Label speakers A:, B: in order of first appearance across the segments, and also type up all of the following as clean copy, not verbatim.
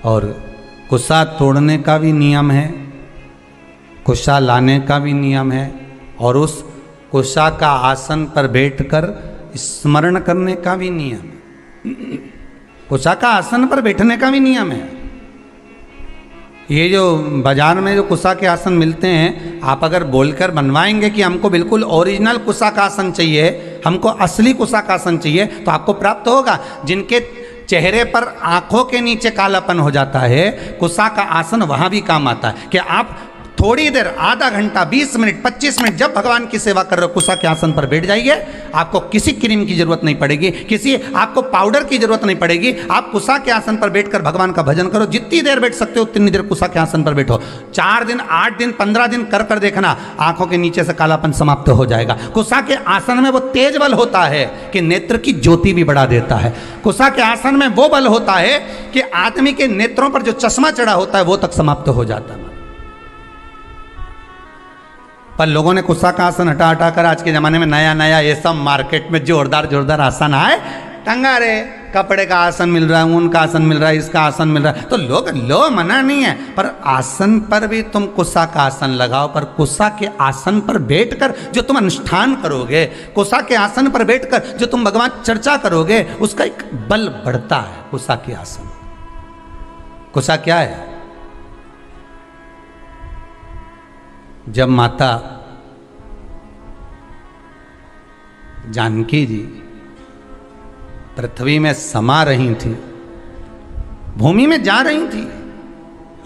A: और कुसा तोड़ने का भी नियम है, कुसा लाने का भी नियम है, और उस कुसा का आसन पर बैठकर स्मरण करने का भी नियम है। कुसा का आसन पर बैठने का भी नियम है। ये जो बाजार में जो कुसा के आसन मिलते हैं, आप अगर बोलकर बनवाएंगे कि हमको बिल्कुल ओरिजिनल कुसा का आसन चाहिए, हमको असली कुसा का आसन चाहिए, तो आपको प्राप्त होगा। जिनके चेहरे पर आंखों के नीचे कालापन हो जाता है, कुसा का आसन वहां भी काम आता है कि आप थोड़ी देर, आधा घंटा, 20 मिनट, 25 मिनट जब भगवान की सेवा कर रहे हो, कुसा के आसन पर बैठ जाइए। आपको किसी क्रीम की जरूरत नहीं पड़ेगी, किसी आपको पाउडर की जरूरत नहीं पड़ेगी। आप कुसा के आसन पर बैठकर भगवान का भजन करो। जितनी देर बैठ सकते हो उतनी देर कुसा के आसन पर बैठो। 4 दिन, 8 दिन, 15 दिन कर कर देखना, आंखों के नीचे से कालापन समाप्त हो जाएगा। कुसा के आसन में वो तेज बल होता है कि नेत्र की ज्योति भी बढ़ा देता है। कुसा के आसन में वो बल होता है कि आदमी के नेत्रों पर जो चश्मा चढ़ा होता है वो तक समाप्त हो जाता है। पर लोगों ने कुसा का आसन हटा हटा कर आज के ज़माने में नया नया ये सब मार्केट में जोरदार जोरदार आसन आए, टंगा रे, कपड़े का आसन मिल रहा है, ऊन का आसन मिल रहा है, इसका आसन मिल रहा है, तो लोग लो मना नहीं है, पर आसन पर भी तुम कुसा का आसन लगाओ। पर कुसा के आसन पर बैठकर जो तुम अनुष्ठान करोगे, कुसा के आसन पर बैठकर जो तुम भगवान चर्चा करोगे, उसका एक बल बढ़ता है। कुसा के आसन, कुसा क्या है? जब माता जानकी जी पृथ्वी में समा रही थी, भूमि में जा रही थी,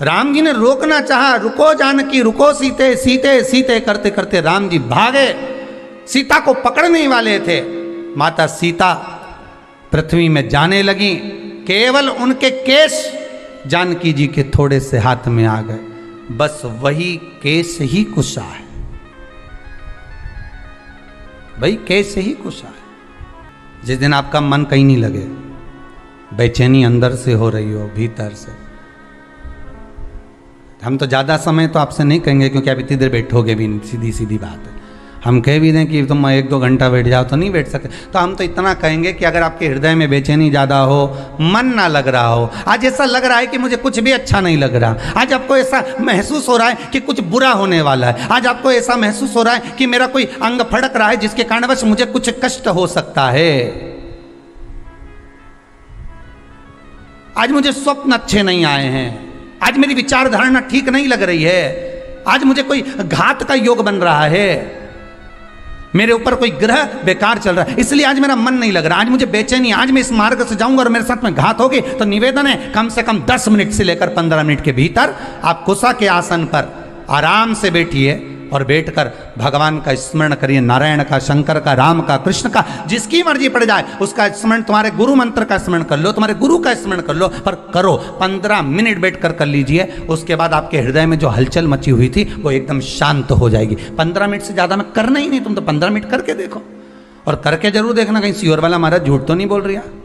A: राम जी ने रोकना चाहा, रुको जानकी, रुको सीते, सीते सीते करते करते राम जी भागे, सीता को पकड़ने वाले थे। माता सीता पृथ्वी में जाने लगी, केवल उनके केश जानकी जी के थोड़े से हाथ में आ गए। बस वही केस ही कुसा है, भाई केस ही कुसा है। जिस दिन आपका मन कहीं नहीं लगे, बेचैनी अंदर से हो रही हो, भीतर से, हम तो ज़्यादा समय तो आपसे नहीं कहेंगे क्योंकि आप इतनी देर बैठोगे भी नहीं, सीधी सीधी बात है। हम कह भी दें कि तुम 1-2 घंटा बैठ जाओ तो नहीं बैठ सकते, तो हम तो इतना कहेंगे कि अगर आपके हृदय में बेचैनी ज़्यादा हो, मन ना लग रहा हो, आज ऐसा लग रहा है कि मुझे कुछ भी अच्छा नहीं लग रहा, आज आपको ऐसा महसूस हो रहा है कि कुछ बुरा होने वाला है, आज आपको ऐसा महसूस हो रहा है कि मेरा कोई अंग फड़क रहा है जिसके कारणवश मुझे कुछ कष्ट हो सकता है, आज मुझे स्वप्न अच्छे नहीं आए हैं, आज मेरी विचारधारणा ठीक नहीं लग रही है, आज मुझे कोई घात का योग बन रहा है, मेरे ऊपर कोई ग्रह बेकार चल रहा है, इसलिए आज मेरा मन नहीं लग रहा, आज मुझे बेचैनी, आज मैं इस मार्ग से जाऊंगा और मेरे साथ में घात होगी। तो निवेदन है, कम से कम 10 मिनट से लेकर 15 मिनट के भीतर आप कुसा के आसन पर आराम से बैठिए और बैठकर भगवान का स्मरण करिए, नारायण का, शंकर का, राम का, कृष्ण का, जिसकी मर्जी पड़ जाए उसका स्मरण, तुम्हारे गुरु मंत्र का स्मरण कर लो, तुम्हारे गुरु का स्मरण कर लो, पर करो, 15 मिनट बैठकर कर लीजिए। उसके बाद आपके हृदय में जो हलचल मची हुई थी वो एकदम शांत हो जाएगी। 15 मिनट से ज़्यादा में करना ही नहीं, तुम तो 15 मिनट करके देखो, और करके जरूर देखना कहीं श्योर वाला महाराज झूठ तो नहीं बोल रही है।